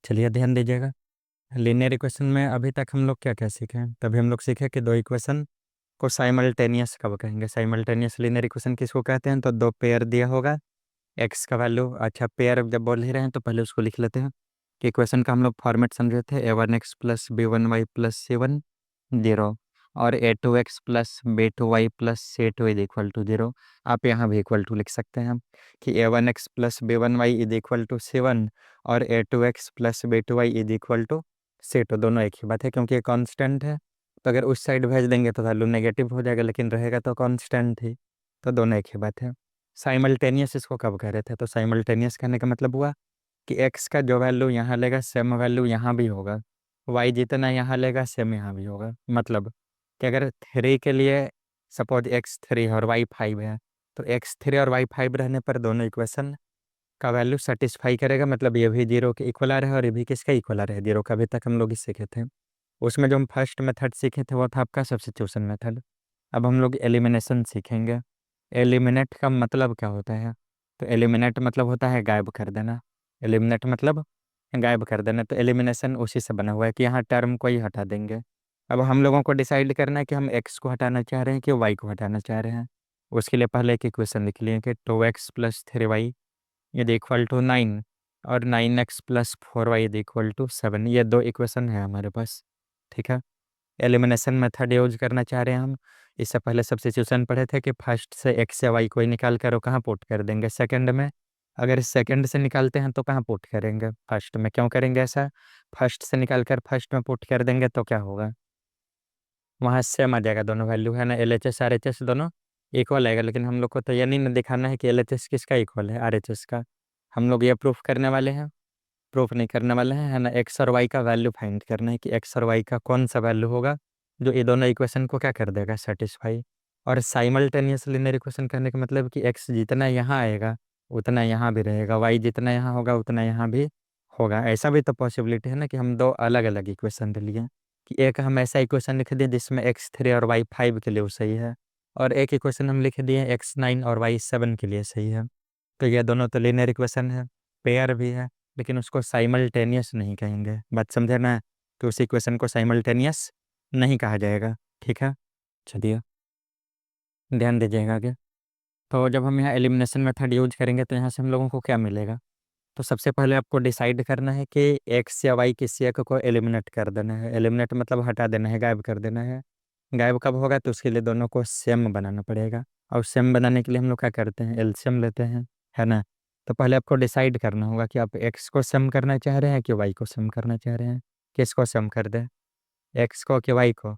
चलिए ध्यान दीजिएगा। लीनियर इक्वेशन में अभी तक हम लोग क्या क्या सीखे हैं? तभी हम लोग सीखे कि दो इक्वेशन को साइमल्टेनियस कब कहेंगे। साइमल्टेनियस लीनियर इक्वेशन किसको कहते हैं? तो दो पेयर दिया होगा, एक्स का वैल्यू। अच्छा, पेयर जब बोल ही रहे हैं तो पहले उसको लिख लेते हैं कि इक्वेशन का हम लोग फॉर्मेट समझे थे, a1x plus b1y plus c1 zero, और a2x plus b2y plus c2 is equal to zero. आप यहाँ भी इक्वल टू लिख सकते हैं कि a1x plus b1y is equal to c1 और a2x plus b2y is equal to c2। दोनों एक ही बात है क्योंकि ये कांस्टेंट है। तो अगर उस साइड भेज देंगे तो वैल्यू नेगेटिव हो जाएगा, लेकिन रहेगा तो कांस्टेंट ही। तो दोनों एक ही बात है। साइमल्टेनियस इसको कब कह रहे थे? तो साइमल्टेनियस कहने का मतलब हुआ कि एक्स का जो वैल्यू यहाँ लेगा सेम वैल्यू यहाँ भी होगा, वाई जितना यहाँ लेगा सेम यहाँ भी होगा। मतलब कि अगर 3 के लिए सपोज x3 है और y5 है, तो x3 और y5 रहने पर दोनों इक्वेशन का वैल्यू सेटिस्फाई करेगा। मतलब ये भी जीरो के इक्वल आ रहा है और ये भी किसका इक्वल आ रहा है? जीरो का। अभी तक हम लोग इस सीखे थे। उसमें जो हम फर्स्ट मेथड सीखे थे वो था आपका सब्स्टिट्यूशन मेथड। अब हम लोग एलिमिनेशन सीखेंगे। एलिमिनेट का मतलब क्या होता है? तो एलिमिनेट मतलब होता है गायब कर देना। एलिमिनेट मतलब गायब कर देना। तो एलिमिनेशन उसी से बना हुआ है कि यहाँ टर्म को ही हटा देंगे। अब हम लोगों को डिसाइड करना है कि हम एक्स को हटाना चाह रहे हैं कि वाई को हटाना चाह रहे हैं। उसके लिए पहले एक इक्वेशन लिख लिए कि 2x plus 3y is equal to 9 और 9x plus 4y is equal to 7। ये दो इक्वेशन है हमारे पास। ठीक है। एलिमिनेशन मेथड यूज करना चाह रहे हैं हम। इससे पहले सब्स्टिट्यूशन पढ़े थे कि फर्स्ट से एक्स या वाई कोई निकाल कर वो कहाँ पुट कर देंगे? सेकंड में। अगर सेकंड से निकालते हैं तो कहाँ पुट करेंगे? फर्स्ट में। क्यों करेंगे ऐसा? फर्स्ट से निकाल कर फर्स्ट में पुट कर देंगे तो क्या होगा? वहाँ सेम आ जाएगा दोनों वैल्यू, है ना। L H S R H S दोनों इक्वल आएगा। लेकिन हम लोग को तो ये नहीं ना दिखाना है कि एल एच एस किसका इक्वल है आर एच एस का। हम लोग ये प्रूफ करने वाले हैं, प्रूफ नहीं करने वाले हैं, है ना। एक्स और वाई का वैल्यू फाइंड करना है कि एक्स और वाई का कौन सा वैल्यू होगा जो ये दोनों इक्वेशन को क्या कर देगा? सेटिस्फाई। और साइमल्टेनियस लीनियर इक्वेशन करने का मतलब कि एक्स जितना यहाँ आएगा उतना यहाँ भी रहेगा, वाई जितना यहाँ होगा उतना यहाँ भी होगा। ऐसा भी तो पॉसिबिलिटी है ना कि हम दो अलग अलग इक्वेशन ले लिए, कि एक हम ऐसा इक्वेशन लिख दिए जिसमें x3 और y5 के लिए वो सही है, और एक इक्वेशन हम लिख दिए x9 और y7 के लिए सही है। तो ये दोनों तो लीनियर इक्वेशन है, पेयर भी है, लेकिन उसको साइमल्टेनियस नहीं कहेंगे। बात समझे ना? कि उस इक्वेशन को साइमल्टेनियस नहीं कहा जाएगा। ठीक है। चलिए ध्यान दीजिएगा आगे। तो जब हम यहाँ एलिमिनेशन मेथड यूज करेंगे तो यहाँ से हम लोगों को क्या मिलेगा? तो सबसे पहले आपको डिसाइड करना है कि एक्स या वाई किसी एक को एलिमिनेट कर देना है। एलिमिनेट मतलब हटा देना है, गायब कर देना है। गायब कब होगा? तो उसके लिए दोनों को सेम बनाना पड़ेगा। और सेम बनाने के लिए हम लोग क्या करते हैं? एलसीएम लेते हैं, है ना। तो पहले आपको डिसाइड करना होगा कि आप एक्स को सेम करना चाह रहे हैं कि वाई को सेम करना चाह रहे हैं। किसको सेम कर दें? एक्स को कि वाई को?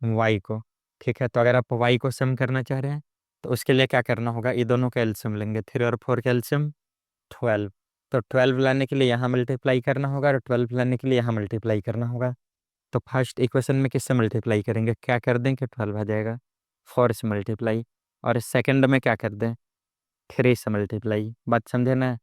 वाई को। ठीक है। तो अगर आप वाई को सेम करना चाह रहे हैं तो उसके लिए क्या करना होगा? ये दोनों का एलसीएम लेंगे, 3 और 4 का एलसीएम 12। तो 12 लाने के लिए यहाँ मल्टीप्लाई करना होगा और 12 लाने के लिए यहाँ मल्टीप्लाई करना होगा। तो फर्स्ट इक्वेशन में किससे मल्टीप्लाई करेंगे? क्या कर दें कि 12 आ जाएगा, 4 से मल्टीप्लाई। और सेकंड में क्या कर दें? 3 से मल्टीप्लाई। बात समझे ना?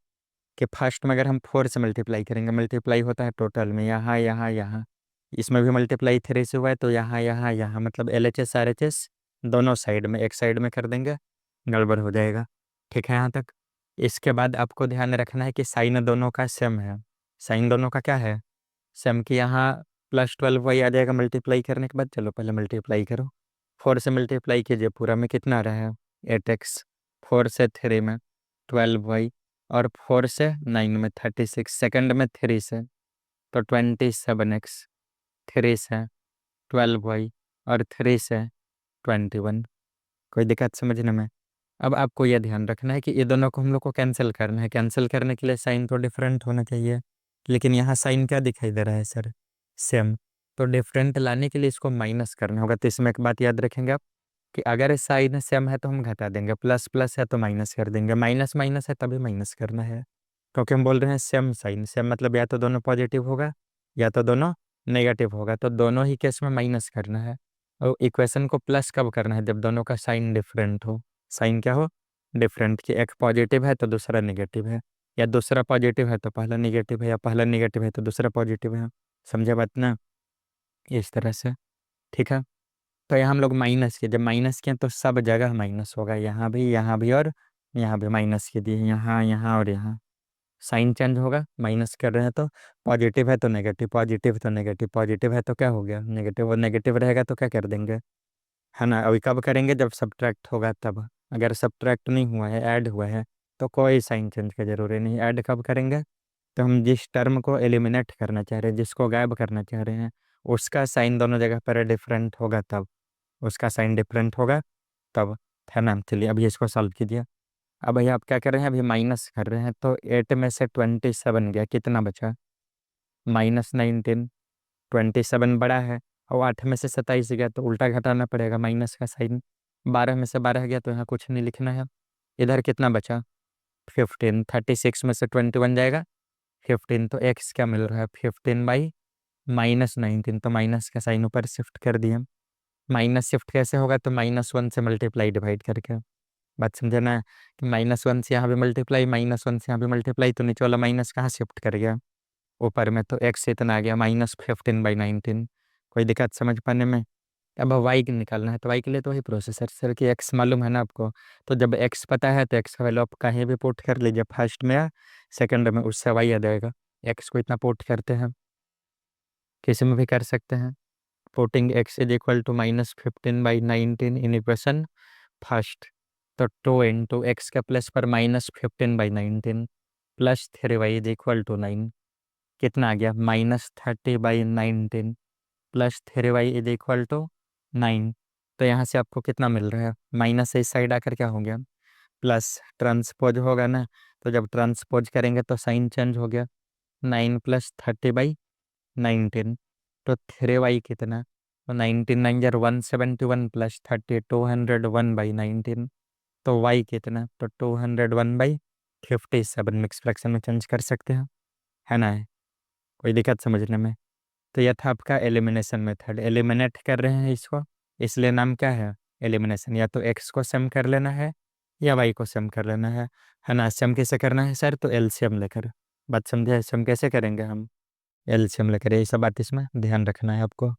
कि फर्स्ट में अगर हम 4 से मल्टीप्लाई करेंगे, मल्टीप्लाई होता है टोटल में यहाँ यहाँ यहाँ, इसमें भी मल्टीप्लाई 3 से हुआ है तो यहाँ यहाँ यहाँ, मतलब L H S R H S दोनों साइड में, एक साइड में कर देंगे, गड़बड़ हो जाएगा। ठीक है यहाँ तक। इसके बाद आपको ध्यान रखना है कि साइन दोनों का सेम है। साइन दोनों का क्या है? सेम। कि यहाँ +12 वही आ जाएगा मल्टीप्लाई करने के बाद। चलो पहले मल्टीप्लाई करो। 4 से मल्टीप्लाई कीजिए, पूरा में कितना आ रहा है? 8x। 4 से 3 में 12y, और 4 से 9 में 36, सेकंड में 3 से तो 27x, 3 से 12y और 3 से 21। कोई दिक्कत समझने में? अब आपको यह ध्यान रखना है कि ये दोनों को हम लोग को कैंसिल करना है। कैंसिल करने के लिए साइन तो डिफरेंट होना चाहिए, लेकिन यहाँ साइन क्या दिखाई दे रहा है सर? सेम। तो डिफरेंट लाने के लिए इसको माइनस करना होगा। तो इसमें एक बात याद रखेंगे आप कि अगर साइन सेम है तो हम घटा देंगे, प्लस प्लस है तो माइनस कर देंगे, माइनस माइनस है तभी माइनस करना है। क्योंकि हम बोल रहे हैं सेम साइन। सेम मतलब या तो दोनों पॉजिटिव होगा या तो दोनों नेगेटिव होगा, तो दोनों ही केस में माइनस करना है। और इक्वेशन को प्लस कब करना है? जब दोनों का साइन डिफरेंट हो। साइन क्या हो? डिफरेंट। कि एक पॉजिटिव है तो दूसरा नेगेटिव है, या दूसरा पॉजिटिव है तो पहला नेगेटिव है, या पहला नेगेटिव है तो दूसरा पॉजिटिव है। समझे बात ना? इस तरह से। ठीक है। तो यहाँ हम लोग माइनस किए, जब माइनस किए तो सब जगह माइनस होगा, यहाँ भी और यहाँ भी माइनस के दिए, यहाँ यहाँ और यहाँ। साइन चेंज होगा, माइनस कर रहे हैं तो पॉजिटिव है तो नेगेटिव, पॉजिटिव तो नेगेटिव, पॉजिटिव है तो क्या हो गया नेगेटिव, और नेगेटिव रहेगा तो क्या कर देंगे, है ना। अभी कब करेंगे, जब सब्ट्रैक्ट होगा तब। अगर सब्ट्रैक्ट नहीं हुआ है, ऐड हुआ है, तो कोई साइन चेंज की जरूरी नहीं। ऐड कब करेंगे, तो हम जिस टर्म को एलिमिनेट करना चाह रहे हैं, जिसको गायब करना चाह रहे हैं, उसका साइन दोनों जगह पर डिफरेंट होगा तब, उसका साइन डिफरेंट होगा तब, है ना। चलिए अभी इसको सॉल्व कीजिए। अब भैया आप क्या कर रहे हैं, अभी माइनस कर रहे हैं, तो 8 में से 27 गया, कितना बचा, -19। 27 बड़ा है, और 8 में से 27 गया तो उल्टा घटाना पड़ेगा माइनस का साइन। 12 में से 12 गया तो यहाँ कुछ नहीं लिखना है। इधर कितना बचा, 15। 36 में से 21 जाएगा, 15, तो एक्स क्या मिल रहा है, 15/-19, तो माइनस का साइन ऊपर शिफ्ट कर दिया। माइनस शिफ्ट कैसे होगा, तो -1 से मल्टीप्लाई डिवाइड करके। बात समझे ना, कि -1 से यहाँ भी मल्टीप्लाई, -1 से यहाँ भी मल्टीप्लाई, तो नीचे वाला माइनस कहाँ शिफ्ट कर गया, ऊपर में, तो एक्स इतना आ गया, -15/19। कोई दिक्कत समझ पाने में। अब वाई निकालना है, तो वाई के लिए तो वही प्रोसेसर सर की एक्स मालूम है ना आपको। तो जब एक्स पता है तो एक्स का वैल्यू आप कहीं भी पुट कर लीजिए, फर्स्ट में या सेकंड में, उससे वाई आ जाएगा। एक्स को इतना पुट करते हैं, किसी में भी कर सकते हैं। Putting x is equal to -15/19 in equation first, तो 2 × एक्स का प्लस पर -15/19 plus 3y is equal to 9, कितना आ गया, -30/19 plus 3y is equal to 9। तो यहाँ से आपको कितना मिल रहा है, माइनस से इस साइड आकर क्या हो गया, प्लस ट्रांसपोज होगा ना। तो जब ट्रांसपोज करेंगे तो साइन चेंज हो गया, 9 + 30/19, तो 3y कितना, तो 19 9 जार 171 प्लस 30 201/19, तो y कितना, तो 201/57 मिक्स फ्रैक्शन में चेंज कर सकते हैं, है ना। कोई दिक्कत समझने में। तो यह था आपका एलिमिनेशन मेथड, एलिमिनेट कर रहे हैं इसको, इसलिए नाम क्या है, एलिमिनेशन। या तो एक्स को सम कर लेना है या वाई को सम कर लेना है ना। सम कैसे करना है सर, तो एलसीएम लेकर। बात समझे, सम कैसे करेंगे हम, एलसीएम लेकर, यही सब बात इसमें ध्यान रखना है आपको।